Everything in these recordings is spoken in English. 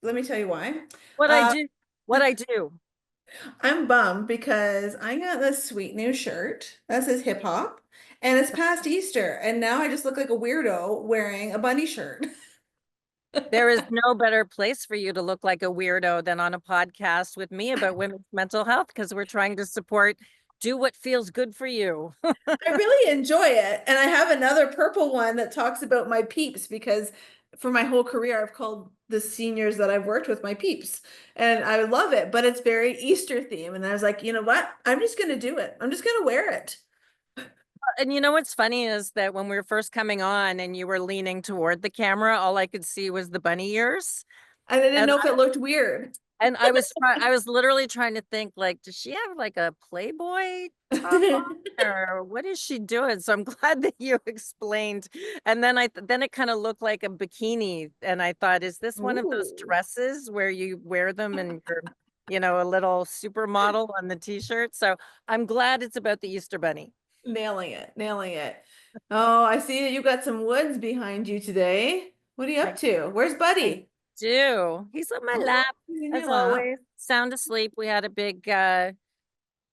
let me tell you why. What I Uh, do, what I do. I'm bummed because I got this sweet new shirt that says hip hop, and it's past Easter, and now I just look like a weirdo wearing a bunny shirt. There is no better place for you to look like a weirdo than on a podcast with me about women's mental health because we're trying to support do what feels good for you. I really enjoy it. And I have another purple one that talks about my peeps because for my whole career, I've called the seniors that I've worked with my peeps. And I love it, but it's very Easter theme. And I was like, you know what? I'm just going to do it. I'm just going to wear it. And you know what's funny is that when we were first coming on and you were leaning toward the camera, all I could see was the bunny ears. And I didn't And know if it looked weird. I was literally trying to think like, does she have like a Playboy top on or what is she doing? So I'm glad that you explained. And then it kind of looked like a bikini. And I thought, is this one of those Ooh, dresses where you wear them and you're, a little supermodel on the t-shirt? So I'm glad it's about the Easter Bunny. nailing it, nailing it. Oh, I see that you got some woods behind you today. What are you up I, to? Where's I Buddy? do. He's on my Oh, lap he's in as your lap. always, sound asleep. We had a big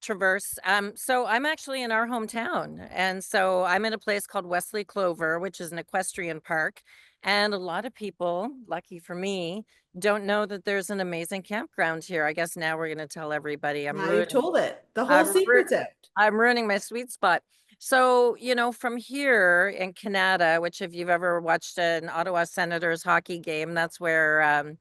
traverse. So I'm actually in our hometown. And so I'm in a place called Wesley Clover, which is an equestrian park. And a lot of people, lucky for me, don't know that there's an amazing campground here. I guess now we're going to tell everybody. Now you've told it. The whole I'm, ru- secret's out. I'm ruining my sweet spot. So, from here in Canada, which if you've ever watched an Ottawa Senators hockey game, that's where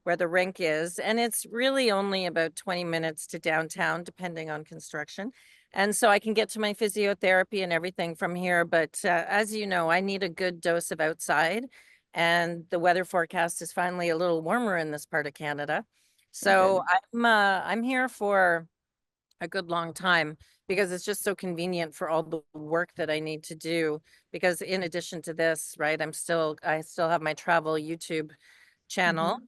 the rink is. And it's really only about 20 minutes to downtown, depending on construction. And so I can get to my physiotherapy and everything from here. But as you know, I need a good dose of outside. And the weather forecast is finally a little warmer in this part of Canada. Thank So goodness. I'm here for a good long time because it's just so convenient for all the work that I need to do. Because in addition to this, right, I still have my travel YouTube channel, Mhm.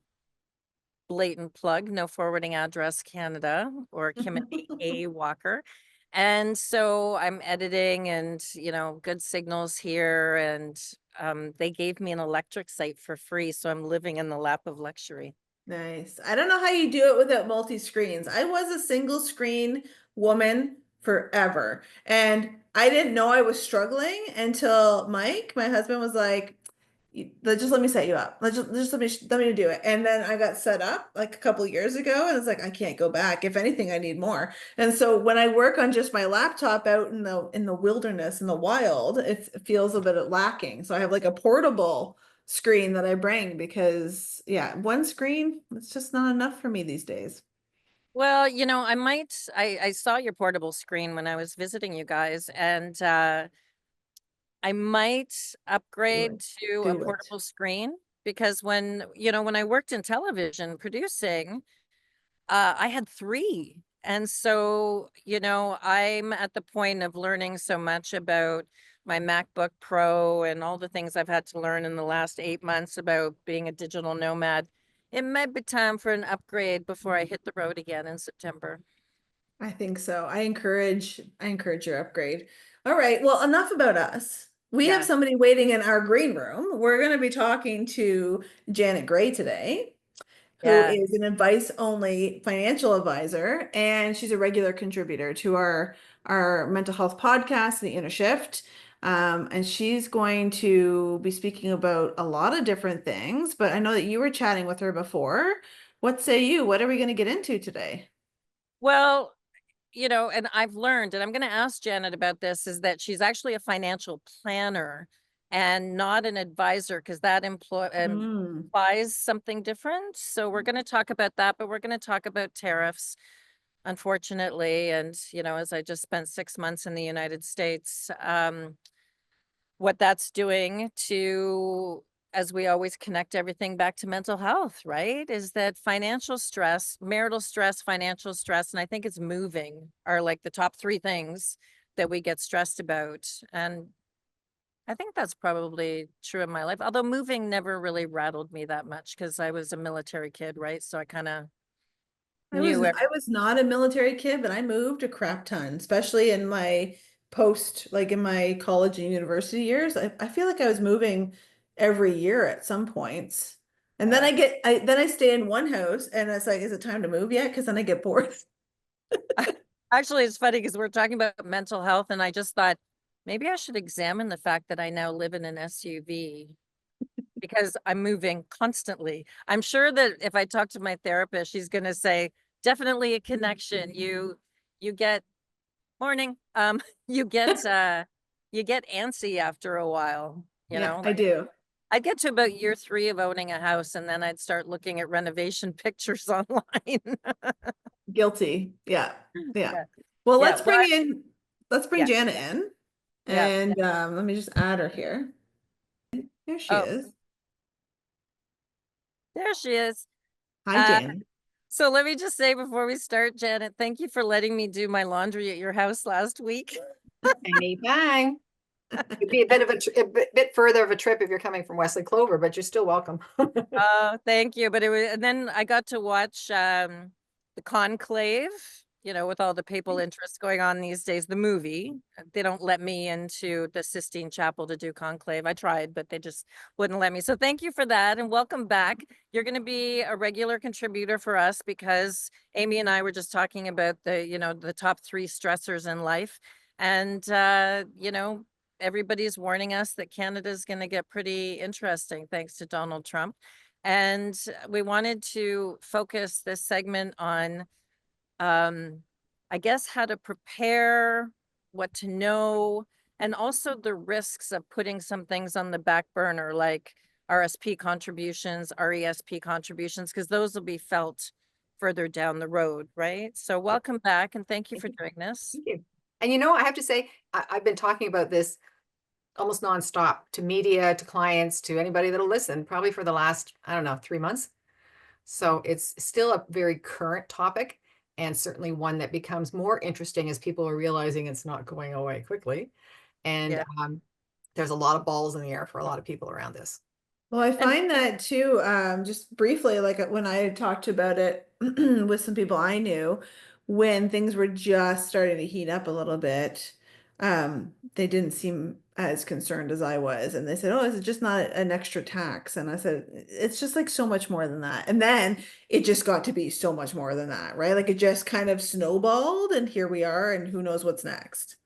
blatant plug, no forwarding address Canada or Kimothy A. Walker. And so I'm editing and, good signals here. And they gave me an electric site for free. So I'm living in the lap of luxury. Nice. I don't know how you do it without multi screens. I was a single screen woman forever. And I didn't know I was struggling until Mike, my husband, was like, Just let me set you up. Just let me do it." And then I got set up like a couple of years ago, and it's like I can't go back. If anything, I need more. And so when I work on just my laptop out in the wilderness in the wild, it feels a bit lacking. So I have like a portable screen that I bring because yeah, one screen, it's just not enough for me these days. Well, I saw your portable screen when I was visiting you guys, and I might Do upgrade it. to a Do it. portable screen because when I worked in television producing, I had three. And so, I'm at the point of learning so much about my MacBook Pro and all the things I've had to learn in the last 8 months about being a digital nomad. It might be time for an upgrade before I hit the road again in September. I think so. I encourage your upgrade. All right. Well, enough about us. We have Yeah. somebody waiting in our green room. We're going to be talking to Janet Gray today, who Yeah. is an advice only financial advisor, and she's a regular contributor to our mental health podcast, The Inner Shift. And she's going to be speaking about a lot of different things, but I know that you were chatting with her before. What say you? What are we going to get into today? Well, and I've learned, and I'm going to ask Janet about this, is that she's actually a financial planner and not an advisor because that Mm. implies something different. So we're going to talk about that, but we're going to talk about tariffs, unfortunately. And, as I just spent 6 months in the United States, what that's doing to, as we always connect everything back to mental health, right? Is that financial stress, marital stress, financial stress, and I think it's moving are like the top three things that we get stressed about. And I think that's probably true in my life, although moving never really rattled me that much because I was a military kid, right? So I kind of knew I was not a military kid, but I moved a crap ton, especially in my like in my college and university years. I feel like I was moving every year at some points. And then I stay in one house and it's like, is it time to move yet? Because then I get bored. Actually, it's funny because we're talking about mental health, and I just thought maybe I should examine the fact that I now live in an SUV because I'm moving constantly. I'm sure that if I talk to my therapist, she's going to say, definitely a connection. You get morning. You get antsy after a while, you Yeah, know, I like do. I'd get to about year 3 of owning a house and then I'd start looking at renovation pictures online. Guilty. Yeah. Yeah. Yeah. Well, Yeah. Well, let's bring yeah. Janet in. Yeah. And let me just add her here. Here she Oh, is. there she is. Hi, Uh, Janet. so let me just say before we start, Janet, thank you for letting me do my laundry at your house last week. Anytime. It'd be a bit of a bit further of a trip if you're coming from Wesley Clover, but you're still welcome. Oh, thank you. But it was, and then I got to watch the Conclave, you know, with all the papal interest going on these days, the movie. They don't let me into the Sistine Chapel to do Conclave. I tried, but they just wouldn't let me. So thank you for that and welcome back. You're going to be a regular contributor for us because Amy and I were just talking about the, you know, the top 3 stressors in life. And you know, everybody's warning us that Canada's going to get pretty interesting thanks to Donald Trump. And we wanted to focus this segment on, I guess, how to prepare, what to know, and also the risks of putting some things on the back burner, like RSP contributions, RESP contributions, because those will be felt further down the road, right? So welcome back and thank you Thank for you. doing this. Thank you. And I have to say, I've been talking about this almost nonstop to media, to clients, to anybody that'll listen, probably for the last, I don't know, 3 months. So it's still a very current topic and certainly one that becomes more interesting as people are realizing it's not going away quickly. And Yeah. there's a lot of balls in the air for a lot of people around this. Well, I And find that too, just briefly, like when I talked about it with some people I knew, when things were just starting to heat up a little bit, they didn't seem as concerned as I was. And they said, "Oh, is it just not an extra tax?" And I said, "It's just like so much more than that." And then it just got to be so much more than that, right? Like it just kind of snowballed, and here we are, and who knows what's next.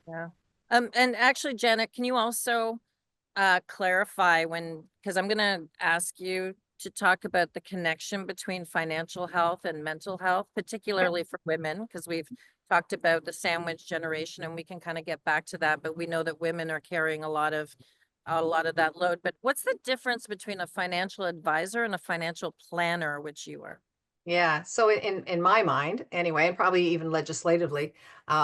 yeah. And actually, Janet, can you also clarify when, because I'm going to ask you to talk about the connection between financial health and mental health, particularly for women, because we've talked about the sandwich generation and we can kind of get back to that, but we know that women are carrying a lot of that load. But what's the difference between a financial advisor and a financial planner, which you are? Yeah. So in my mind, anyway, and probably even legislatively,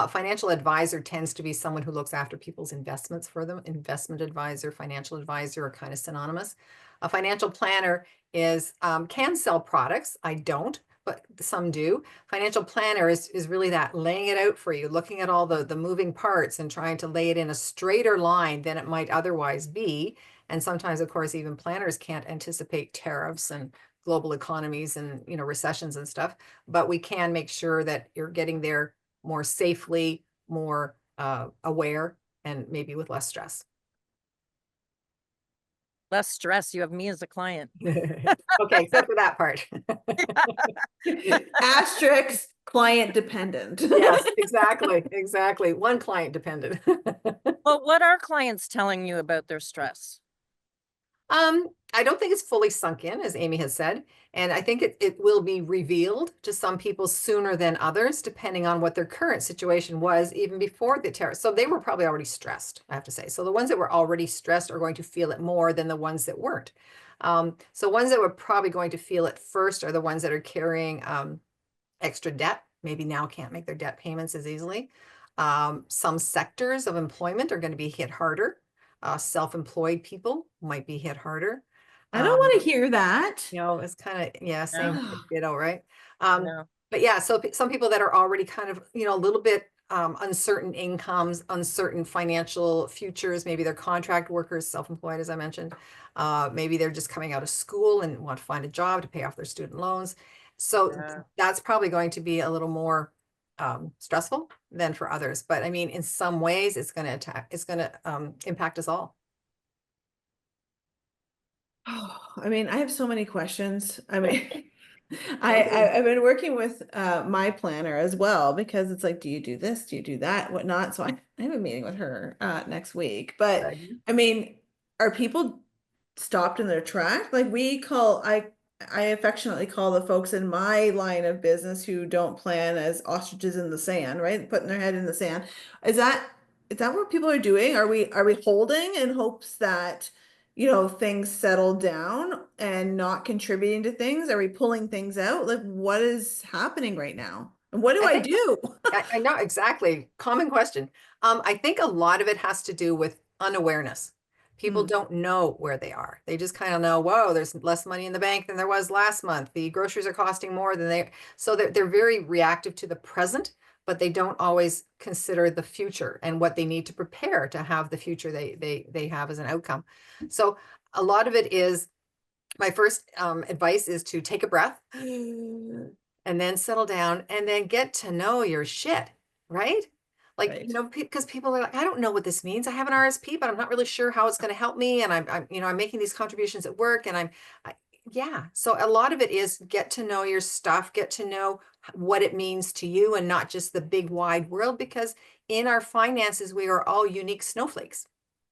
financial advisor tends to be someone who looks after people's investments for them. Investment advisor, financial advisor are kind of synonymous. A financial planner is can sell products. I don't, but some do. Financial planner is really that laying it out for you, looking at all the moving parts and trying to lay it in a straighter line than it might otherwise be. And sometimes, of course, even planners can't anticipate tariffs and global economies and recessions and stuff, but we can make sure that you're getting there more safely, more aware, and maybe with less stress. Less stress. You have me as a client. Okay, except for that part. Asterisk client dependent. Yes, exactly. One client dependent. Well, what are clients telling you about their stress? I don't think it's fully sunk in, as Amy has said, and I think it will be revealed to some people sooner than others, depending on what their current situation was even before the tariff. So they were probably already stressed, I have to say. So the ones that were already stressed are going to feel it more than the ones that weren't. So ones that were probably going to feel it first are the ones that are carrying extra debt, maybe now can't make their debt payments as easily. Some sectors of employment are going to be hit harder. Self-employed people might be hit harder. I don't want to hear that. It's kind of, yeah, same, No, right? Um, no. but yeah, so some people that are already kind of, a little bit uncertain incomes, uncertain financial futures, maybe they're contract workers, self-employed, as I mentioned. Maybe they're just coming out of school and want to find a job to pay off their student loans. So Yeah. that's probably going to be a little more stressful than for others. But I mean, in some ways, it's going to impact us all. I mean, I have so many questions. I mean, Okay. I've been working with my planner as well because it's like, do you do this? Do you do that? Whatnot? So I have a meeting with her next week. But Good. I mean, are people stopped in their track? Like I affectionately call the folks in my line of business who don't plan as ostriches in the sand, right? Putting their head in the sand. Is that is that what people are doing? Are we holding in hopes that things settle down and not contributing to things? Are we pulling things out? Like, what is happening right now? And what do I I think do? I know exactly. Common question. I think a lot of it has to do with unawareness. People Hmm, don't know where they are. They just kind of know, whoa, there's less money in the bank than there was last month. The groceries are costing more than so they're very reactive to the present, but they don't always consider the future and what they need to prepare to have the future they have as an outcome. So a lot of it is my first advice is to take a breath and then settle down and then get to know your shit, right? Like, right. because people are like, I don't know what this means. I have an RSP, but I'm not really sure how it's going to help me. And I'm making these contributions at work and yeah. So a lot of it is get to know your stuff, get to know what it means to you and not just the big wide world, because in our finances, we are all unique snowflakes,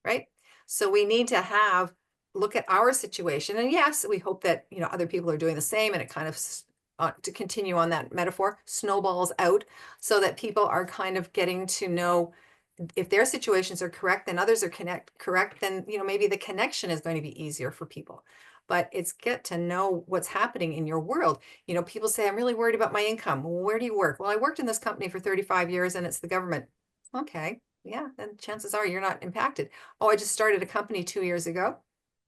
right? So we need to look at our situation. And yes, we hope that, other people are doing the same and it kind of to continue on that metaphor, snowballs out so that people are kind of getting to know if their situations are correct, then others are correct, then, maybe the connection is going to be easier for people. But it's get to know what's happening in your world. People say, I'm really worried about my income. Well, where do you work? Well, I worked in this company for 35 years and it's the government. Okay. Yeah, then chances are you're not impacted. Oh, I just started a company 2 years ago.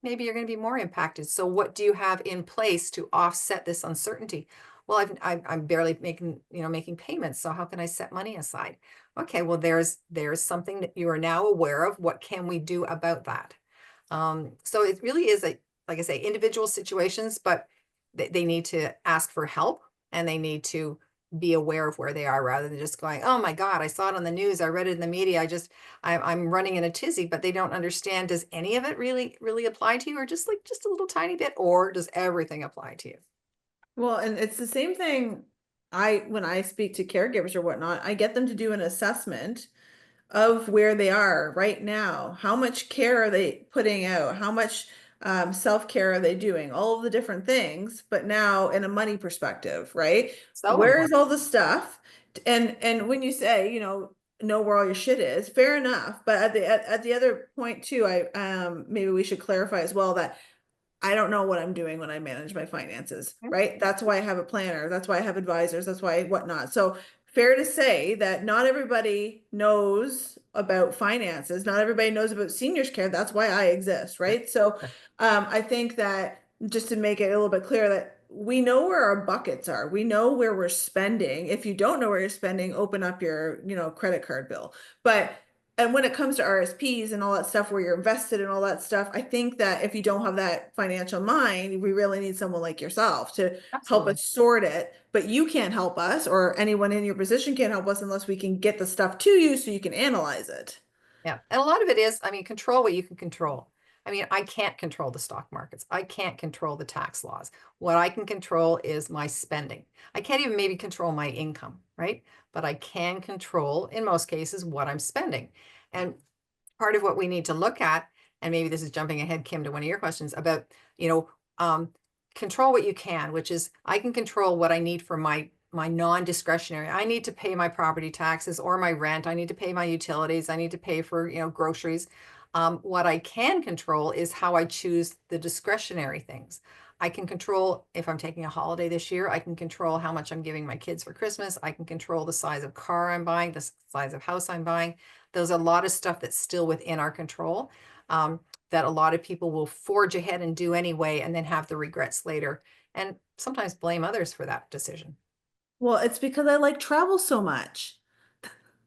Maybe you're going to be more impacted. So what do you have in place to offset this uncertainty? Well, I'm barely making payments. So how can I set money aside? Okay, well, there's something that you are now aware of. What can we do about that? So it really is like I say, individual situations, but they need to ask for help and they need to be aware of where they are rather than just going, oh my God, I saw it on the news, I read it in the media, I'm running in a tizzy, but they don't understand, does any of it really apply to you, or just a little tiny bit, or does everything apply to you? Well, and it's the same thing. When I speak to caregivers or whatnot, I get them to do an assessment of where they are right now. How much care are they putting out? How much self-care are they doing? All of the different things, but now in a money perspective, right? So Where is important. all the stuff? And when you say, know where all your shit is, fair enough. But at the other point too, I maybe we should clarify as well that I don't know what I'm doing when I manage my finances, right? That's why I have a planner. That's why I have advisors. That's why whatnot. So fair to say that not everybody knows about finances. Not everybody knows about seniors care. That's why I exist, right? So I think that just to make it a little bit clear that we know where our buckets are. We know where we're spending. If you don't know where you're spending, open up your, credit card bill. But and when it comes to RSPs and all that stuff where you're invested in all that stuff, I think that if you don't have that financial mind, we really need someone like yourself to help Absolutely. us sort it. But you can't help us, or anyone in your position can't help us unless we can get the stuff to you so you can analyze it. Yeah. And a lot of it is, control what you can control. I can't control the stock markets. I can't control the tax laws. What I can control is my spending. I can't even maybe control my income, right? But I can control, in most cases, what I'm spending. And part of what we need to look at, and maybe this is jumping ahead, Kim, to one of your questions about, you know, um, control what you can, which is I can control what I need for my non-discretionary. I need to pay my property taxes or my rent. I need to pay my utilities. I need to pay for, groceries. What I can control is how I choose the discretionary things. I can control if I'm taking a holiday this year. I can control how much I'm giving my kids for Christmas. I can control the size of car I'm buying, the size of house I'm buying. There's a lot of stuff that's still within our control, that a lot of people will forge ahead and do anyway, and then have the regrets later, and sometimes blame others for that decision. Well, it's because I like travel so much.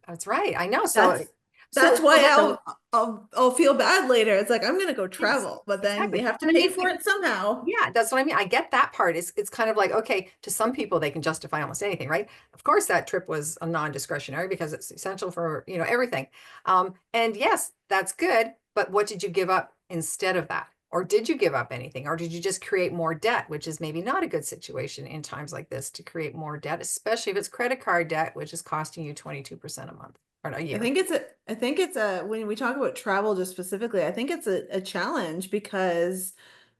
That's right. I know. So, That's so, that's so why then I'll feel bad later. It's like I'm gonna go yes, travel, but then exactly. you have to And pay for it somehow. yeah, that's what I mean. I get that part. It's kind of like, okay, to some people they can justify almost anything, right? Of course, that trip was a non-discretionary because it's essential for, everything. And yes, that's good, but what did you give up instead of that? Or did you give up anything? Or did you just create more debt, which is maybe not a good situation in times like this to create more debt, especially if it's credit card debt, which is costing you 22% a month or a year. I think it's a, when we talk about travel just specifically, I think it's a challenge because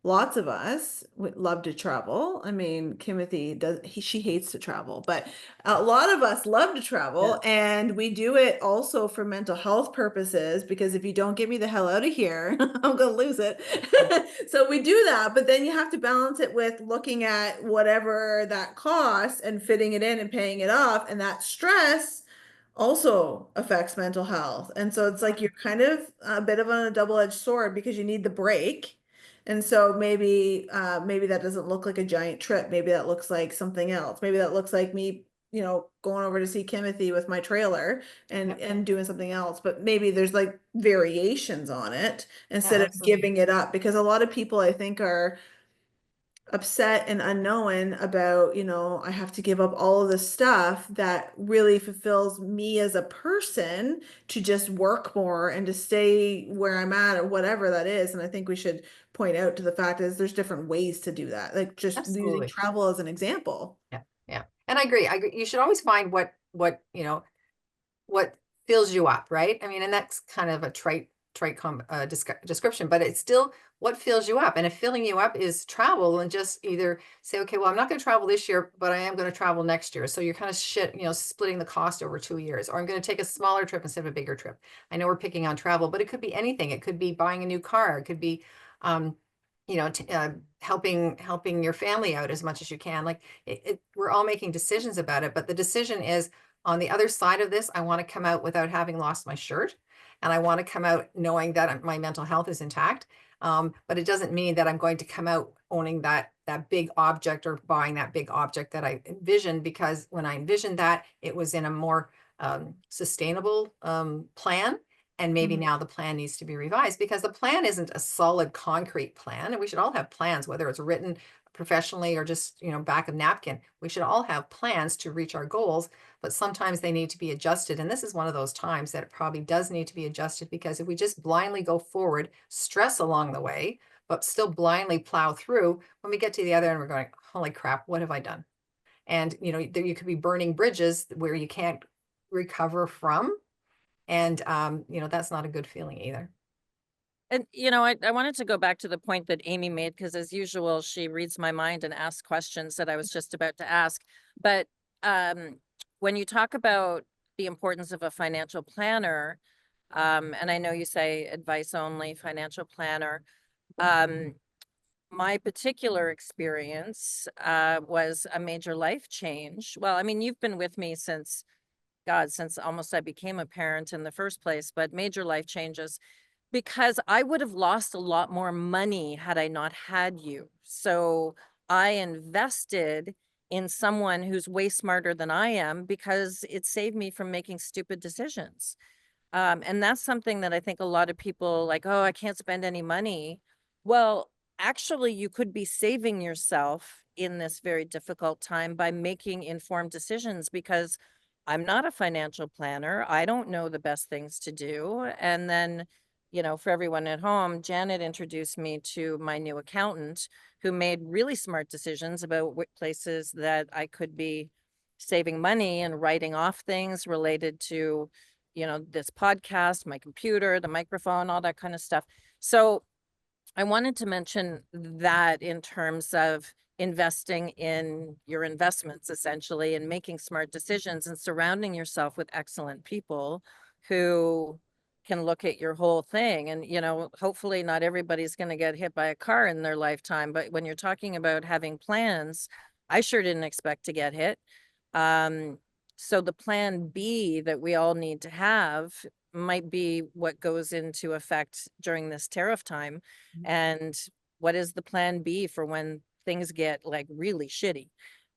lots of us would love to travel. I mean, Kimothy she hates to travel, but a lot of us love to Yeah. travel, and we do it also for mental health purposes because if you don't get me the hell out of here, I'm gonna lose it. So we do that, but then you have to balance it with looking at whatever that costs and fitting it in and paying it off, and that stress also affects mental health. And so it's like you're kind of a bit of on a double-edged sword because you need the break. And so maybe that doesn't look like a giant trip. Maybe that looks like something else. Maybe that looks like me, going over to see Kimothy with my trailer and doing something else. But maybe there's like variations on it Yeah, instead of absolutely. giving it up because a lot of people I think are upset and unknown about, I have to give up all of the stuff that really fulfills me as a person to just work more and to stay where I'm at or whatever that is. And I think we should point out to the fact is there's different ways to do that. Like just using Absolutely. travel as an example. Yeah. Yeah. And I agree. You should always find what fills you up, right? I mean, and that's kind of a description, but it's still what fills you up. And if filling you up is travel, and just either say, okay, well, I'm not going to travel this year, but I am going to travel next year. So you're kind of splitting the cost over 2 years, or I'm going to take a smaller trip instead of a bigger trip. I know we're picking on travel, but it could be anything. It could be buying a new car. It could be, helping your family out as much as you can. Like we're all making decisions about it, but the decision is, on the other side of this, I want to come out without having lost my shirt. And I want to come out knowing that my mental health is intact. But it doesn't mean that I'm going to come out owning that big object or buying that big object that I envisioned, because when I envisioned that, it was in a more sustainable plan. And maybe Mhm. now the plan needs to be revised, because the plan isn't a solid concrete plan. And we should all have plans, whether it's written professionally or just, back of napkin. We should all have plans to reach our goals, but sometimes they need to be adjusted. And this is one of those times that it probably does need to be adjusted, because if we just blindly go forward, stress along the way, but still blindly plow through, when we get to the other end, we're going, holy crap, what have I done? And, you could be burning bridges where you can't recover from. And, that's not a good feeling either. And, I wanted to go back to the point that Amy made, because as usual, she reads my mind and asks questions that I was just about to ask. But when you talk about the importance of a financial planner, and I know you say advice only financial planner, my particular experience was a major life change. Well, I mean, you've been with me since since almost I became a parent in the first place, but major life changes because I would have lost a lot more money had I not had you. So I invested in someone who's way smarter than I am because it saved me from making stupid decisions. And that's something that I think a lot of people like, oh, I can't spend any money. Well, actually, you could be saving yourself in this very difficult time by making informed decisions, because I'm not a financial planner. I don't know the best things to do. And then, for everyone at home, Janet introduced me to my new accountant who made really smart decisions about what places that I could be saving money and writing off things related to this podcast, my computer, the microphone, all that kind of stuff. So I wanted to mention that in terms of investing in your investments, essentially, and making smart decisions and surrounding yourself with excellent people who can look at your whole thing. And, hopefully not everybody's going to get hit by a car in their lifetime. But when you're talking about having plans, I sure didn't expect to get hit. Um, so the plan B that we all need to have might be what goes into effect during this tariff time. And what is the plan B for when things get like really shitty?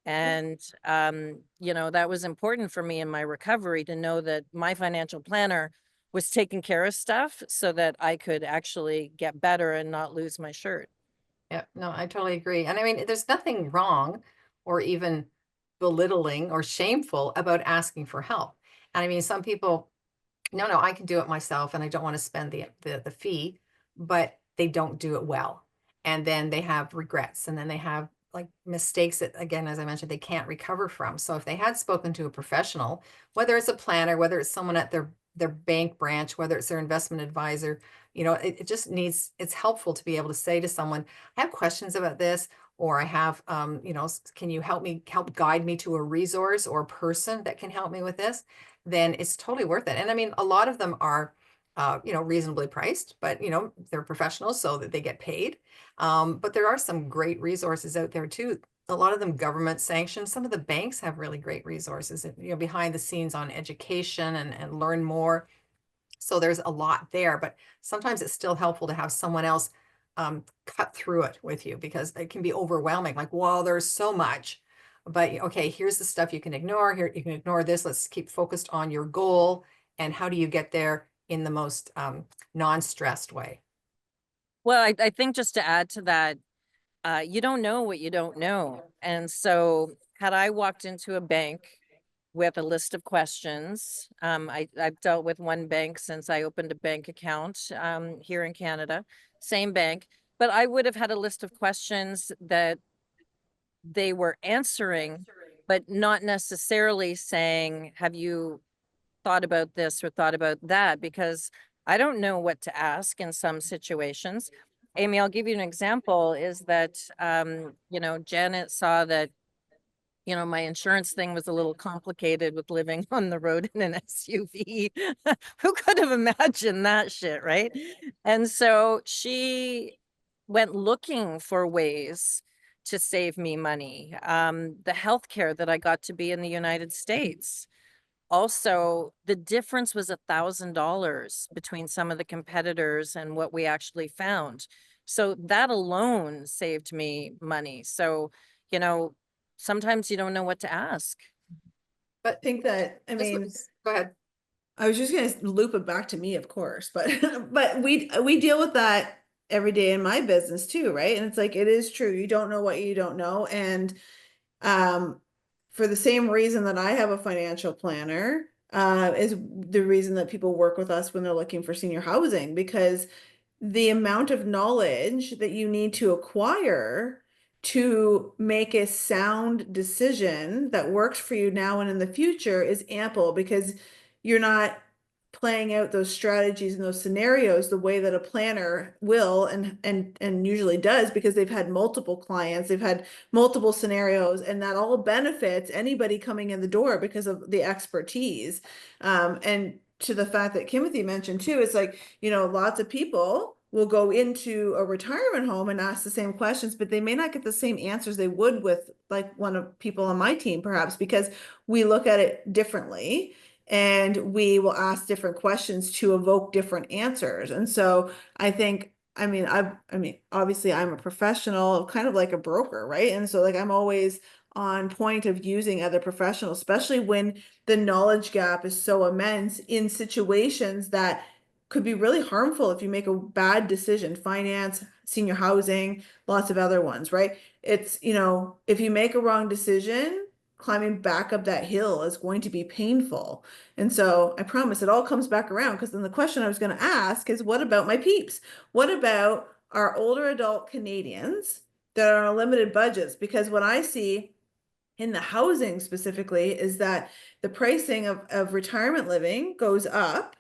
And that was important for me in my recovery to know that my financial planner was taking care of stuff so that I could actually get better and not lose my shirt. Yeah, no, I totally agree. And I mean, there's nothing wrong or even belittling or shameful about asking for help. And I mean, some people, no, I can do it myself and I don't want to spend the fee, but they don't do it well. and then they have regrets, and then they have like mistakes that, again, as I mentioned, they can't recover from. So if they had spoken to a professional, whether it's a planner, whether it's someone at their bank branch, whether it's their investment advisor, it just needs, it's helpful to be able to say to someone, I have questions about this, or I have, can you help guide me to a resource or a person that can help me with this? Then it's totally worth it. And I mean, a lot of them are, reasonably priced, but they're professionals so that they get paid. But there are some great resources out there too. A lot of them government sanctioned. Some of the banks have really great resources, behind the scenes on education and learn more. So there's a lot there, but sometimes it's still helpful to have someone else cut through it with you, because it can be overwhelming. Like, whoa, there's so much. But okay, here's the stuff you can ignore. Here, you can ignore this. Let's keep focused on your goal and how do you get there in the most non-stressed way. Well, I think just to add to that, you don't know what you don't know. And so had I walked into a bank with a list of questions, I've dealt with one bank since I opened a bank account here in Canada, same bank, but I would have had a list of questions that they were answering, but not necessarily saying, have you thought about this or thought about that? Because I don't know what to ask in some situations. Amy, I'll give you an example is that, Janet saw that, my insurance thing was a little complicated with living on the road in an SUV. Who could have imagined that shit, right? And so she went looking for ways to save me money. The healthcare that I got to be in the United States. Also, the difference was $1,000 between some of the competitors and what we actually found. So that alone saved me money. So, you know, sometimes you don't know what to ask. But I think that, I this mean, was, go ahead. I was just gonna loop it back to me, of course, but but we deal with that every day in my business too, right? And it's like it is true. You don't know what you don't know. And um for the same reason that I have a financial planner, is the reason that people work with us when they're looking for senior housing, because the amount of knowledge that you need to acquire to make a sound decision that works for you now and in the future is ample, because you're not playing out those strategies and those scenarios the way that a planner will and usually does, because they've had multiple clients, they've had multiple scenarios, and that all benefits anybody coming in the door because of the expertise. And to the fact that Kimothy mentioned too, it's like, lots of people will go into a retirement home and ask the same questions, but they may not get the same answers they would with like one of people on my team, perhaps because we look at it differently and we will ask different questions to evoke different answers. And so I think, obviously I'm a professional, kind of like a broker, right? And so like I'm always on point of using other professionals, especially when the knowledge gap is so immense in situations that could be really harmful if you make a bad decision, finance, senior housing, lots of other ones, right? It's, if you make a wrong decision, climbing back up that hill is going to be painful. And so I promise it all comes back around, because then the question I was going to ask is, what about my peeps? What about our older adult Canadians that are on limited budgets? Because what I see in the housing specifically is that the pricing of retirement living goes up,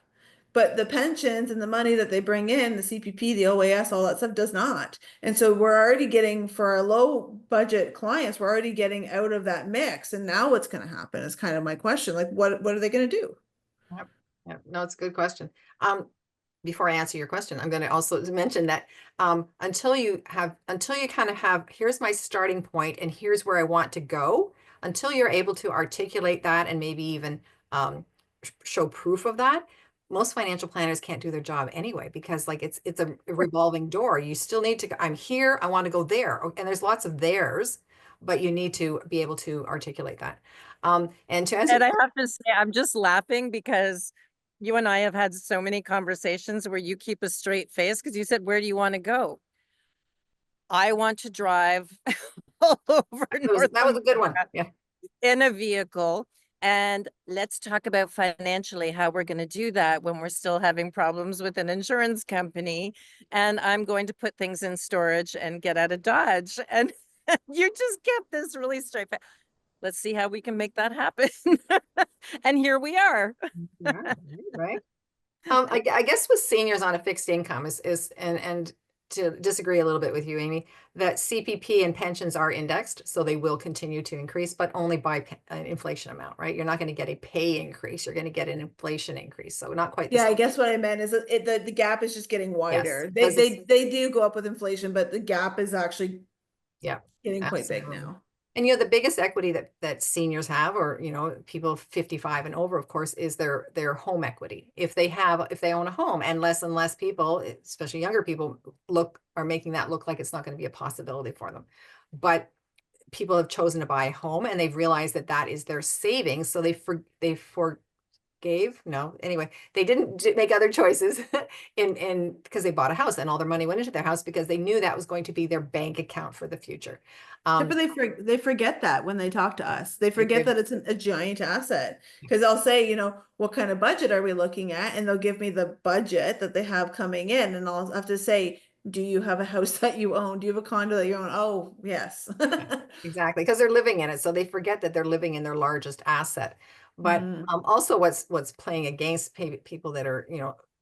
but the pensions and the money that they bring in, the CPP, the OAS, all that stuff does not. And so we're already getting, for our low budget clients, we're already getting out of that mix. And now what's going to happen is kind of my question. Like, what are they going to do? Yep. Yep. No, it's a good question. Before I answer your question, I'm going to also mention that until you kind of have, here's my starting point and here's where I want to go, until you're able to articulate that and maybe even show proof of that, most financial planners can't do their job anyway, because like it's a revolving door. You still need to, I'm here, I want to go there. And there's lots of theirs, but you need to be able to articulate that. And to answer, And I have to say, I'm just laughing because you and I have had so many conversations where you keep a straight face because you said, where do you want to go? I want to drive all over that was a good one. America Yeah. in a vehicle And let's talk about financially how we're going to do that when we're still having problems with an insurance company. And I'm going to put things in storage and get out of Dodge. And you just kept this really straight. Let's see how we can make that happen. And here we are. Yeah, right. I guess with seniors on a fixed income and to disagree a little bit with you, Amy, that CPP and pensions are indexed, so they will continue to increase, but only by an inflation amount, right? You're not going to get a pay increase. You're going to get an inflation increase. So not quite the Yeah, I same. guess what I meant is that the gap is just getting Yes, wider. because it's, They do go up with inflation, but the gap is actually yeah, getting quite big absolutely. now. And the biggest equity that seniors have, or people 55 and over, of course, is their home equity. If they own a home, and less people, especially younger people, are making that look like it's not going to be a possibility for them. But people have chosen to buy a home, and they've realized that that is their savings, so they forgave, no, anyway, they didn't make other choices in because they bought a house, and all their money went into their house because they knew that was going to be their bank account for the future. Yeah, but they forget that when they talk to us. They They forget did. that it's a giant asset. Because I'll say, what kind of budget are we looking at? And they'll give me the budget that they have coming in, and I'll have to say, do you have a house that you own? Do you have a condo that you own? Oh, yes. Exactly, because they're living in it, so they forget that they're living in their largest asset. But Mhm. also, what's playing against people that are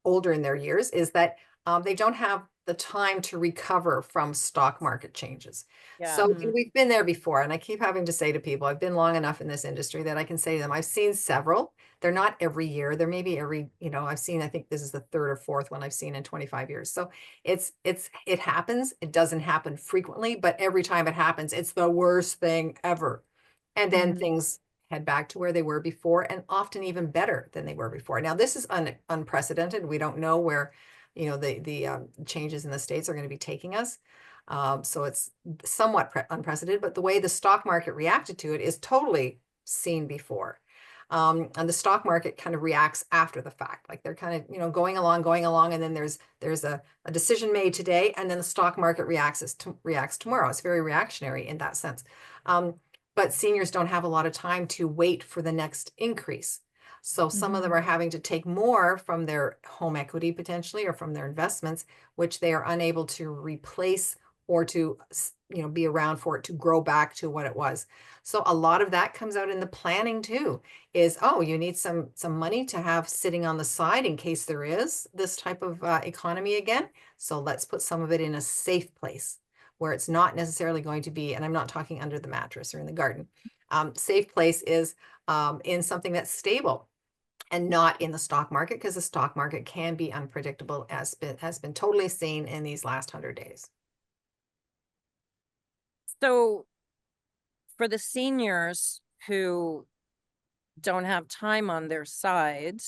older in their years is that they don't have the time to recover from stock market changes. Yeah. So Mhm. we've been there before, and I keep having to say to people, I've been long enough in this industry that I can say to them, I've seen several. They're not every year. They're maybe every, I've seen, I think this is the third or fourth one I've seen in 25 years. So it happens. It doesn't happen frequently, but every time it happens, it's the worst thing ever. And then Mhm. things head back to where they were before, and often even better than they were before. Now, this is unprecedented. We don't know where, the changes in the States are going to be taking us. So it's somewhat unprecedented, but the way the stock market reacted to it is totally seen before. And the stock market kind of reacts after the fact, like they're kind of, going along, and then there's a decision made today, and then the stock market reacts tomorrow. It's very reactionary in that sense. But seniors don't have a lot of time to wait for the next increase. So some of them Mhm. are having to take more from their home equity potentially, or from their investments, which they are unable to replace, or to be around for it to grow back to what it was. So a lot of that comes out in the planning too, is, oh, you need some money to have sitting on the side in case there is this type of economy again. So let's put some of it in a safe place where it's not necessarily going to be, and I'm not talking under the mattress or in the garden. Safe place is in something that's stable, and not in the stock market, because the stock market can be unpredictable, as has been totally seen in these last 100 days. So for the seniors who don't have time on their side,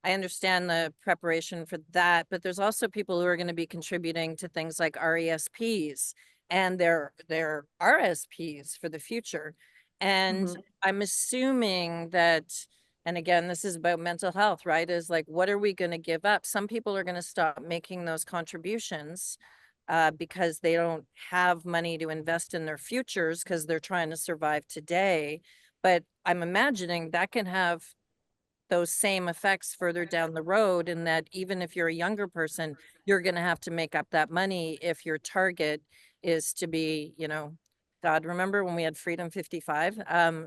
I understand the preparation for that, but there's also people who are going to be contributing to things like RESPs and their RSPs for the future. And Mhm. I'm assuming that, and again, this is about mental health, right? Is like, what are we going to give up? Some people are going to stop making those contributions because they don't have money to invest in their futures because they're trying to survive today. But I'm imagining that can have those same effects further down the road, in that even if you're a younger person, you're going to have to make up that money if your target is to be, God, remember when we had Freedom 55,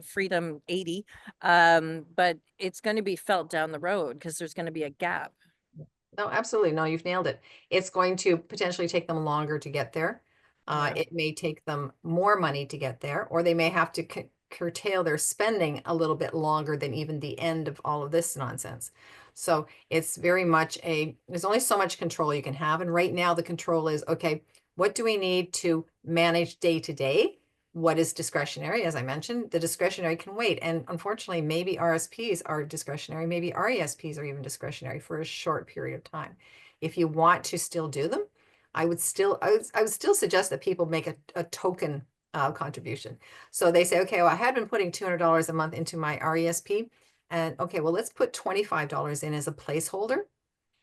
Freedom 80, but it's going to be felt down the road because there's going to be a gap. No, absolutely. No, you've nailed it. It's going to potentially take them longer to get there. Yeah. It may take them more money to get there, or they may have to curtail their spending a little bit longer than even the end of all of this nonsense. So it's very much there's only so much control you can have. And right now the control is, okay, what do we need to manage day to day? What is discretionary? As I mentioned, the discretionary can wait. And unfortunately, maybe RSPs are discretionary, maybe RESPs are even discretionary for a short period of time. If you want to still do them, I would still suggest that people make a token contribution. So they say, okay, well, I had been putting $200 a month into my RESP, and okay, well, let's put $25 in as a placeholder,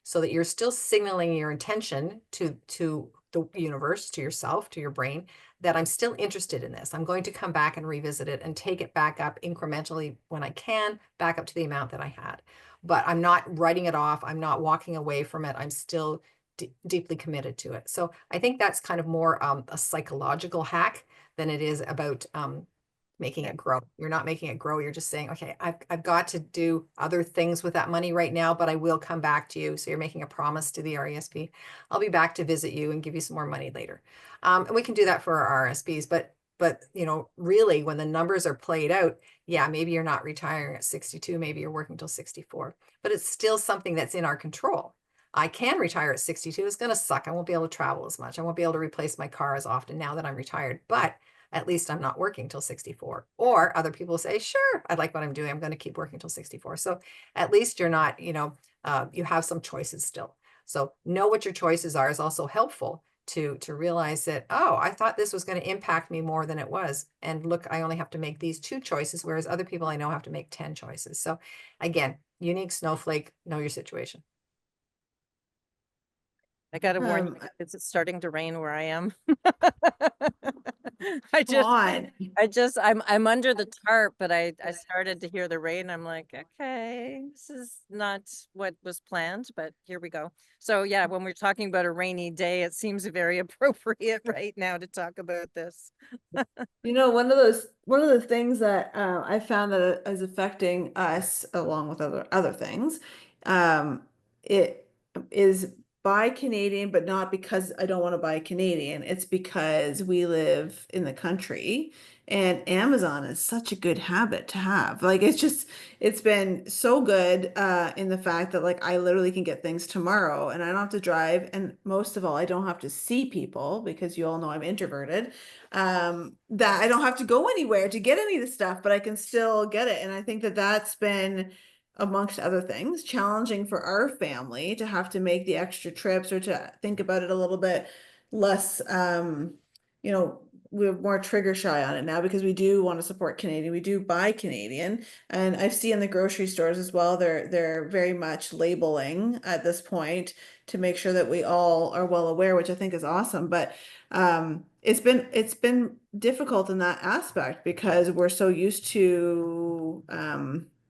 so that you're still signaling your intention to the universe, to yourself, to your brain, that I'm still interested in this. I'm going to come back and revisit it and take it back up incrementally when I can, back up to the amount that I had. But I'm not writing it off. I'm not walking away from it. I'm still deeply committed to it. So I think that's kind of more a psychological hack than it is about making it grow. You're not making it grow. You're just saying, okay, I've got to do other things with that money right now, but I will come back to you. So you're making a promise to the RESP. I'll be back to visit you and give you some more money later. And we can do that for our RSPs, but you know, really when the numbers are played out, yeah, maybe you're not retiring at 62, maybe you're working till 64, but it's still something that's in our control. I can retire at 62. It's going to suck. I won't be able to travel as much. I won't be able to replace my car as often now that I'm retired, but at least I'm not working till 64. Or other people say, sure, I like what I'm doing. I'm going to keep working till 64. So at least you're not, you know, you have some choices still. So know what your choices are is also helpful to realize that, oh, I thought this was going to impact me more than it was. And look, I only have to make these 2 choices, whereas other people I know have to make 10 choices. So again, unique snowflake, know your situation. I gotta warn you, Um, it's starting to rain where I am. come on. I'm under the tarp, but I started to hear the rain. I'm like, okay, this is not what was planned, but here we go. So yeah, when we're talking about a rainy day, it seems very appropriate right now to talk about this. You know, one of the things that I found that is affecting us along with other things, it is buy Canadian, but not because I don't want to buy Canadian. It's because we live in the country and Amazon is such a good habit to have. Like it's been so good in the fact that like I literally can get things tomorrow and I don't have to drive. And most of all, I don't have to see people because you all know I'm introverted, that I don't have to go anywhere to get any of the stuff, but I can still get it. And I think that that's been, amongst other things, challenging for our family to have to make the extra trips or to think about it a little bit less, you know, we're more trigger shy on it now because we do want to support Canadian. We do buy Canadian. And I see in the grocery stores as well, they're very much labeling at this point to make sure that we all are well aware, which I think is awesome. But it's been difficult in that aspect because we're so used to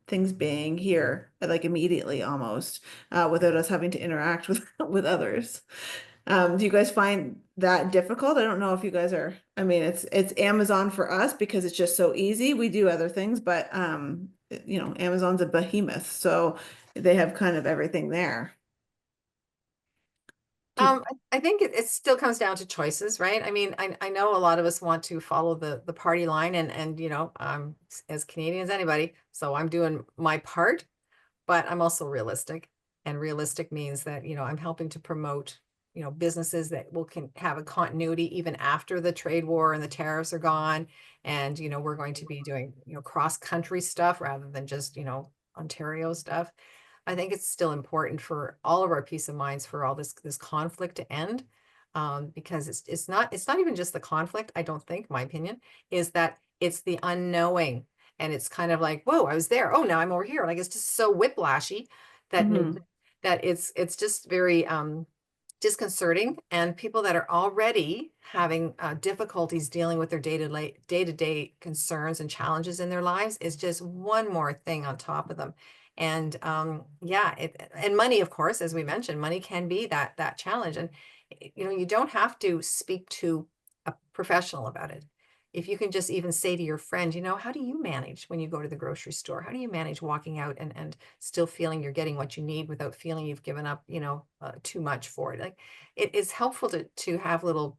things being here like immediately almost without us having to interact with with others. Do you guys find that difficult? I don't know if you guys are, I mean, it's Amazon for us because it's just so easy. We do other things, but you know, Amazon's a behemoth, so they have kind of everything there. Do you, I think it still comes down to choices, right? I mean, I know a lot of us want to follow the party line and you know, as Canadian as anybody, so I'm doing my part, but I'm also realistic. And realistic means that, you know, I'm helping to promote, you know, businesses that can have a continuity even after the trade war and the tariffs are gone. And, you know, we're going to be doing, you know, cross-country stuff rather than just, you know, Ontario stuff. I think it's still important for all of our peace of minds for all this conflict to end. Because it's not even just the conflict, I don't think, my opinion, is that it's the unknowing. And it's kind of like, whoa, I was there. Oh, now I'm over here. Like it's just so whiplashy that Mhm. that it's just very disconcerting. And people that are already having difficulties dealing with their day-to-day concerns and challenges in their lives is just one more thing on top of them. And yeah, and money, of course, as we mentioned, money can be that challenge. And you know, you don't have to speak to a professional about it. If you can just even say to your friend, you know, how do you manage when you go to the grocery store? How do you manage walking out and still feeling you're getting what you need without feeling you've given up, you know, too much for it? Like it is helpful to have little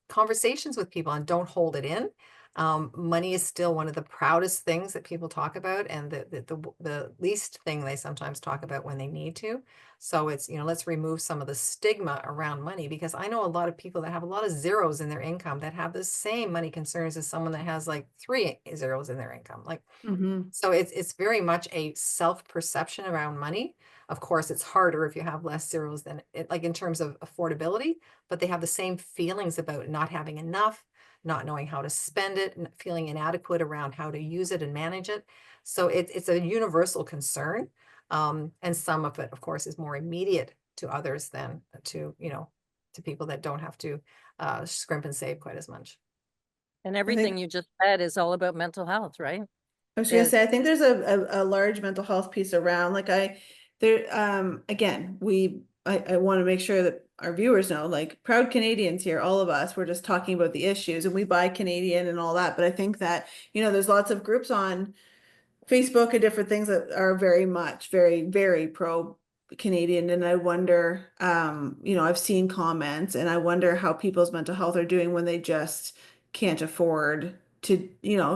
conversations with people and don't hold it in. Money is still one of the proudest things that people talk about and the least thing they sometimes talk about when they need to. So it's, you know, let's remove some of the stigma around money because I know a lot of people that have a lot of zeros in their income that have the same money concerns as someone that has like 3 zeros in their income. Like, Mhm. so it's very much a self-perception around money. Of course, it's harder if you have less zeros than it, like in terms of affordability, but they have the same feelings about not having enough, not knowing how to spend it, and feeling inadequate around how to use it and manage it. So it's a universal concern. And some of it, of course, is more immediate to others than to, you know, to people that don't have to scrimp and save quite as much. And I everything think you just said is all about mental health, right? I was gonna Is say, I think there's a large mental health piece around, like there, again, I want to make sure that our viewers know, like, proud Canadians here, all of us, we're just talking about the issues and we buy Canadian and all that. But I think that, there's lots of groups on Facebook and different things that are very much, very, very pro Canadian. And I wonder, I've seen comments and I wonder how people's mental health are doing when they just can't afford to,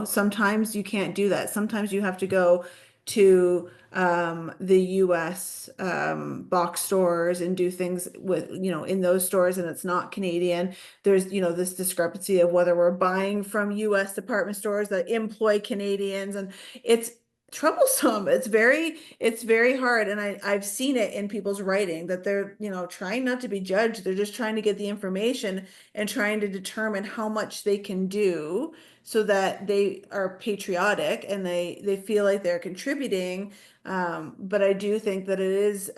sometimes you can't do that. Sometimes you have to go to the US box stores and do things with, in those stores, and it's not Canadian. There's, this discrepancy of whether we're buying from US department stores that employ Canadians, and it's troublesome. It's very hard. And I've seen it in people's writing that they're, trying not to be judged. They're just trying to get the information and trying to determine how much they can do so that they are patriotic and they feel like they're contributing. But I do think that it is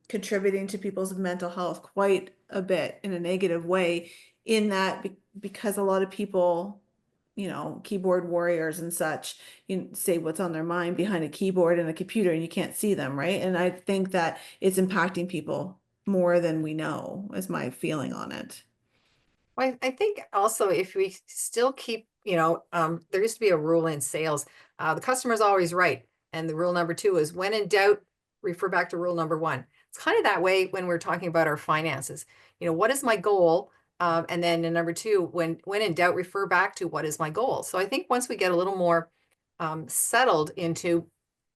contributing to people's mental health quite a bit in a negative way, in that because a lot of people, keyboard warriors and such, say what's on their mind behind a keyboard and a computer, and you can't see them, right? And I think that it's impacting people more than we know, is my feeling on it. Well, I think also if we still keep, there used to be a rule in sales, the customer's always right. And the rule number 2 is when in doubt, refer back to rule number 1. It's kind of that way when we're talking about our finances. What is my goal? And then in number 2, when in doubt, refer back to what is my goal. So I think once we get a little more settled into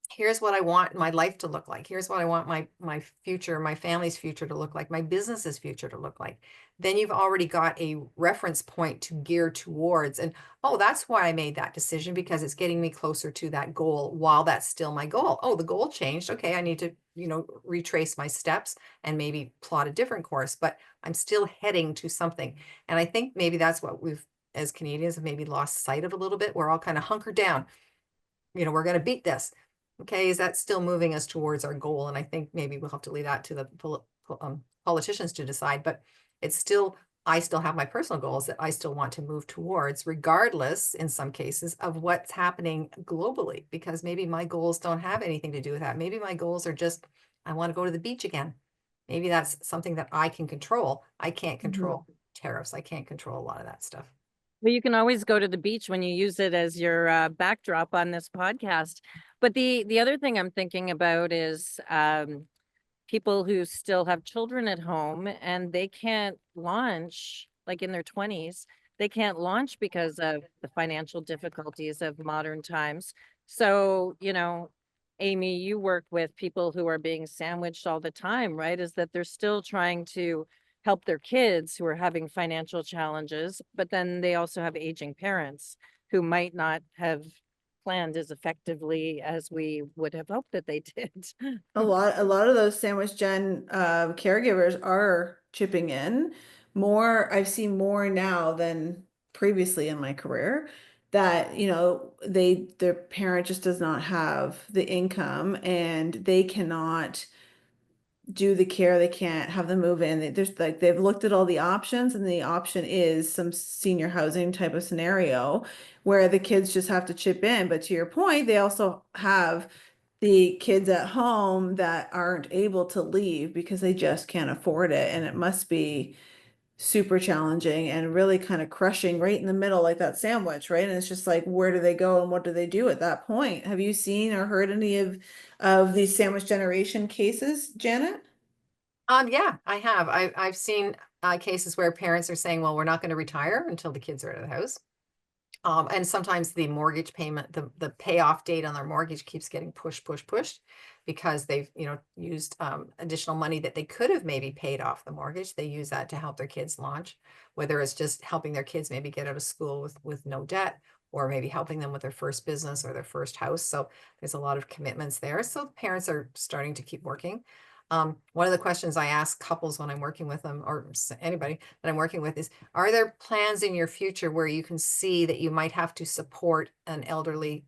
here's what I want my life to look like. Here's what I want my future, my family's future to look like, my business's future to look like. Then you've already got a reference point to gear towards. And oh, that's why I made that decision, because it's getting me closer to that goal while that's still my goal. Oh, the goal changed. Okay, I need to, retrace my steps and maybe plot a different course, but I'm still heading to something. And I think maybe that's what we've, as Canadians, have maybe lost sight of a little bit. We're all kind of hunkered down. We're going to beat this. Okay, is that still moving us towards our goal? And I think maybe we'll have to leave that to the politicians to decide, but it's still, I still have my personal goals that I still want to move towards, regardless, in some cases, of what's happening globally, because maybe my goals don't have anything to do with that. Maybe my goals are just, I want to go to the beach again. Maybe that's something that I can control. I can't control tariffs. I can't control a lot of that stuff. Well, you can always go to the beach when you use it as your backdrop on this podcast. But the other thing I'm thinking about is people who still have children at home and they can't launch, like in their 20s, they can't launch because of the financial difficulties of modern times. So, Amy, you work with people who are being sandwiched all the time, right? Is that they're still trying to help their kids who are having financial challenges, but then they also have aging parents who might not have planned as effectively as we would have hoped that they did. A lot of those sandwich gen caregivers are chipping in more. I've seen more now than previously in my career, that their parent just does not have the income and they cannot do the care. They can't have them move in. There's like, they've looked at all the options, and the option is some senior housing type of scenario where the kids just have to chip in. But to your point, they also have the kids at home that aren't able to leave because they just can't afford it. And it must be super challenging and really kind of crushing right in the middle, like that sandwich, right? And it's just like, where do they go and what do they do at that point? Have you seen or heard any of these sandwich generation cases, Janet? Yeah, I have. I've seen cases where parents are saying, well, we're not going to retire until the kids are out of the house. And sometimes the mortgage payment, the payoff date on their mortgage keeps getting pushed because they've, used additional money that they could have maybe paid off the mortgage. They use that to help their kids launch, whether it's just helping their kids maybe get out of school with no debt, or maybe helping them with their first business or their first house. So there's a lot of commitments there. So parents are starting to keep working. One of the questions I ask couples when I'm working with them, or anybody that I'm working with, is, are there plans in your future where you can see that you might have to support an elderly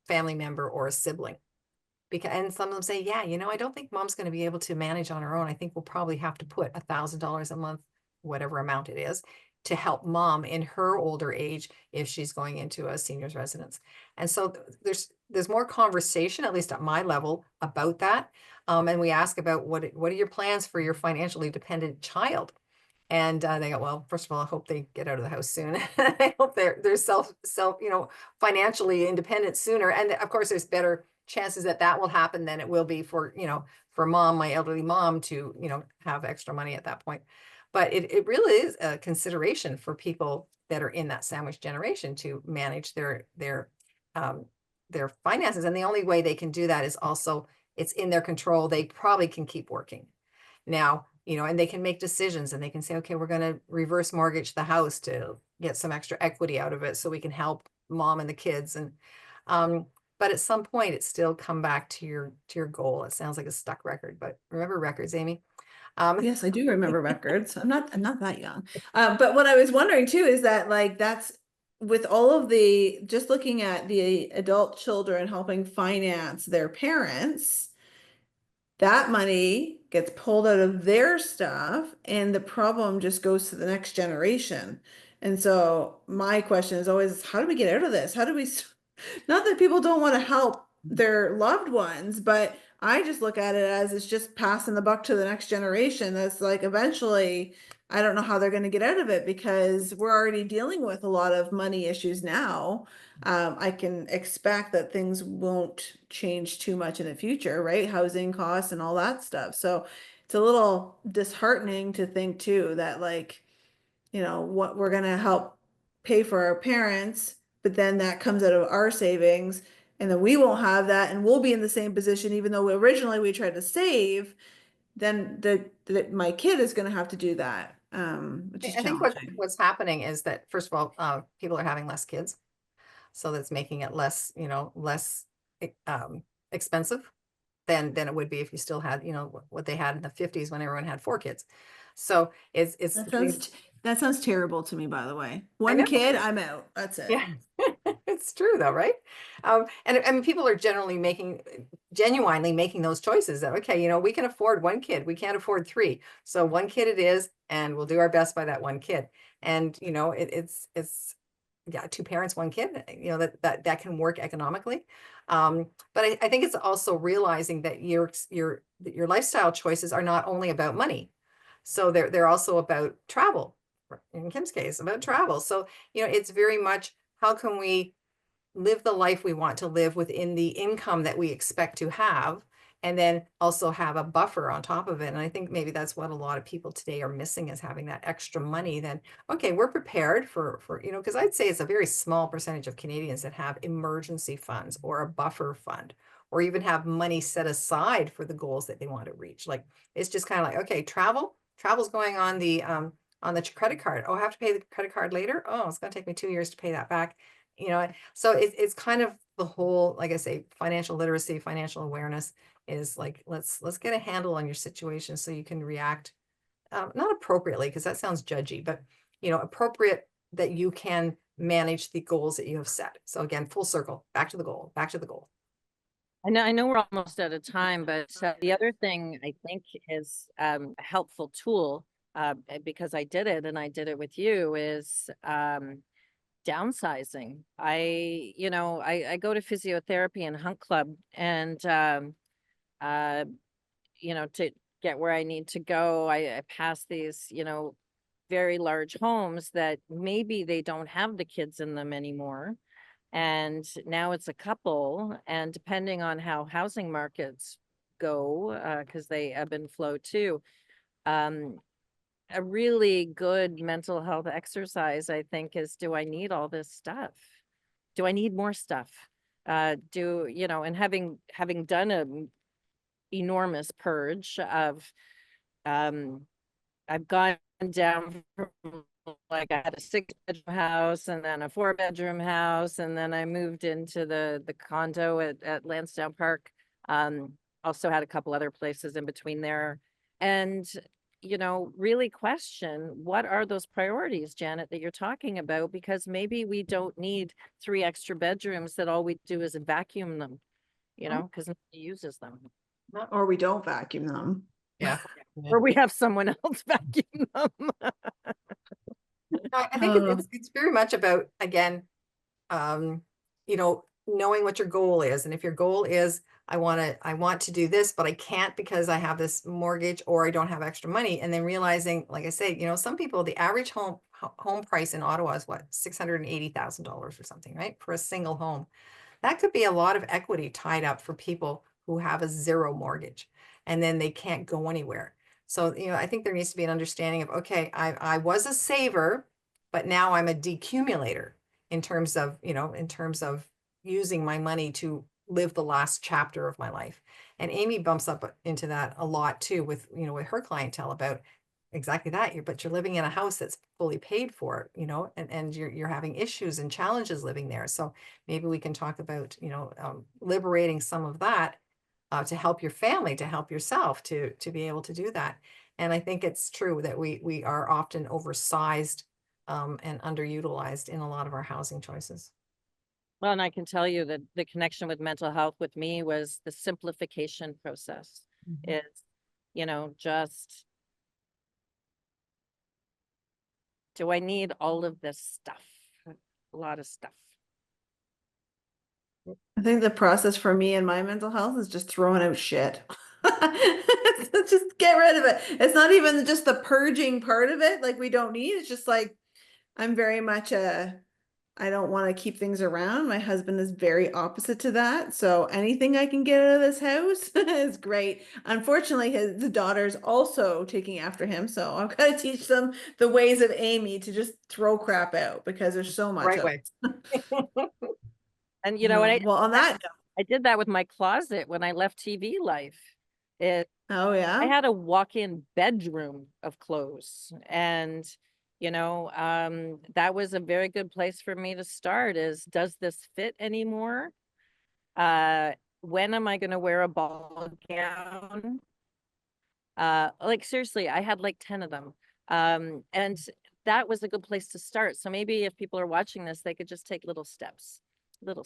family member or a sibling? Because, and some of them say, yeah, I don't think mom's going to be able to manage on her own. I think we'll probably have to put $1,000 a month, whatever amount it is, to help mom in her older age if she's going into a senior's residence. And so there's more conversation, at least at my level, about that. And we ask about what are your plans for your financially dependent child? And they go, well, first of all, I hope they get out of the house soon. I hope they're financially independent sooner. And of course, there's better chances that that will happen than it will be for, for mom, my elderly mom, to, have extra money at that point. But it really is a consideration for people that are in that sandwich generation to manage their finances. And the only way they can do that is also it's in their control. They probably can keep working now, and they can make decisions and they can say, okay, we're going to reverse mortgage the house to get some extra equity out of it so we can help mom and the kids. And but at some point it's still come back to your goal. It sounds like a stuck record, but remember records, Amy? Yes, I do remember records. I'm not that young. But what I was wondering too is that like that's with all of the just looking at the adult children helping finance their parents, that money gets pulled out of their stuff and the problem just goes to the next generation. And so my question is always, how do we get out of this? How do we, not that people don't want to help their loved ones, but I just look at it as it's just passing the buck to the next generation. That's like eventually, I don't know how they're going to get out of it because we're already dealing with a lot of money issues now. I can expect that things won't change too much in the future, right? Housing costs and all that stuff. So it's a little disheartening to think too that like, what we're gonna help pay for our parents, but then that comes out of our savings, and then we won't have that, and we'll be in the same position, even though originally we tried to save, then my kid is gonna have to do that, which is I think challenging. what's happening is that, first of all, people are having less kids. So that's making it less, less expensive than it would be if you still had, what they had in the 50s when everyone had 4 kids. So it's That sounds that sounds terrible to me, by the way. I One know. kid, I'm out. That's it. Yeah, it's true though, right? And I mean, people are genuinely making those choices that, okay, we can afford 1 kid, we can't afford 3. So 1 kid it is, and we'll do our best by that 1 kid. And, it's yeah, 2 parents, 1 kid, that can work economically. But I think it's also realizing that your lifestyle choices are not only about money. So they're also about travel, in Kim's case, about travel. So, it's very much how can we live the life we want to live within the income that we expect to have, and then also have a buffer on top of it. And I think maybe that's what a lot of people today are missing, is having that extra money. Then, okay, we're prepared for, because I'd say it's a very small percentage of Canadians that have emergency funds or a buffer fund, or even have money set aside for the goals that they want to reach. Like, it's just kind of like, okay, travel's going on the credit card. Oh, I have to pay the credit card later. Oh, it's going to take me 2 years to pay that back. So it's kind of the whole, like I say, financial literacy, financial awareness is like, let's get a handle on your situation so you can react, not appropriately, because that sounds judgy, but, appropriate, that you can manage the goals that you have set. So again, full circle, back to the goal, back to the goal. I know we're almost out of time, but the other thing I think is a helpful tool, because I did it and I did it with you, is downsizing. I go to physiotherapy and hunt club, and uh, to get where I need to go, I pass these, very large homes that maybe they don't have the kids in them anymore. And now it's a couple, and depending on how housing markets go, because they ebb and flow too, um, a really good mental health exercise, I think, is, do I need all this stuff? Do I need more stuff? And having done a enormous purge of, um, I've gone down from, like, I had a 6-bedroom house and then a 4-bedroom house, and then I moved into the condo at Lansdowne Park. Also had a couple other places in between there. And, really question, what are those priorities, Janet, that you're talking about? Because maybe we don't need 3 extra bedrooms that all we do is vacuum them. you know, because nobody uses them. Or we don't vacuum them. Yeah. Or we have someone else vacuum them. I think it's very much about, again, you know, knowing what your goal is. And if your goal is, I want to do this, but I can't because I have this mortgage or I don't have extra money. And then realizing, like I say, you know, some people, the average home price in Ottawa is what, $680,000 or something, right? For a single home. That could be a lot of equity tied up for people who have a zero mortgage and then they can't go anywhere. So, you know, I think there needs to be an understanding of, okay, I was a saver, but now I'm a decumulator in terms of, you know, in terms of using my money to live the last chapter of my life. And Amy bumps up into that a lot too with, you know, with her clientele about exactly that. But you're living in a house that's fully paid for, you know, and you're having issues and challenges living there. So maybe we can talk about, you know, liberating some of that to help your family, to help yourself, to be able to do that. And I think it's true that we are often oversized and underutilized in a lot of our housing choices. Well, and I can tell you that the connection with mental health with me was the simplification process. Is, you know, just, do I need all of this stuff? A lot of stuff. I think the process for me and my mental health is just throwing out shit. Just get rid of it. It's not even just the purging part of it, like we don't need. It's just like I'm very much I don't want to keep things around. My husband is very opposite to that. So anything I can get out of this house is great. Unfortunately, the daughter's also taking after him. So I've got to teach them the ways of Amy to just throw crap out because there's so much Right of way. And, you know, and well, on that I did that with my closet when I left TV life. oh I yeah. had a walk-in bedroom of clothes, and you know, that was a very good place for me to start. Is, does this fit anymore? When am I going to wear a ball gown? Like seriously, I had like 10 of them. And that was a good place to start. So maybe if people are watching this, they could just take little steps. Yep.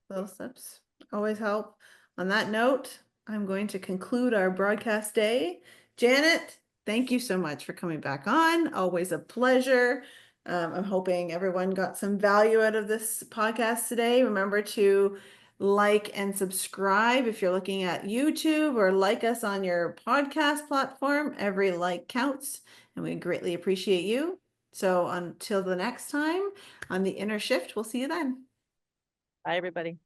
Little steps always help. On that note, I'm going to conclude our broadcast day. Janet, thank you so much for coming back on. Always a pleasure. I'm hoping everyone got some value out of this podcast today. Remember to like and subscribe if you're looking at YouTube, or like us on your podcast platform. Every like counts, and we greatly appreciate you. So until the next time on the Inner Shift, we'll see you then. Bye, everybody.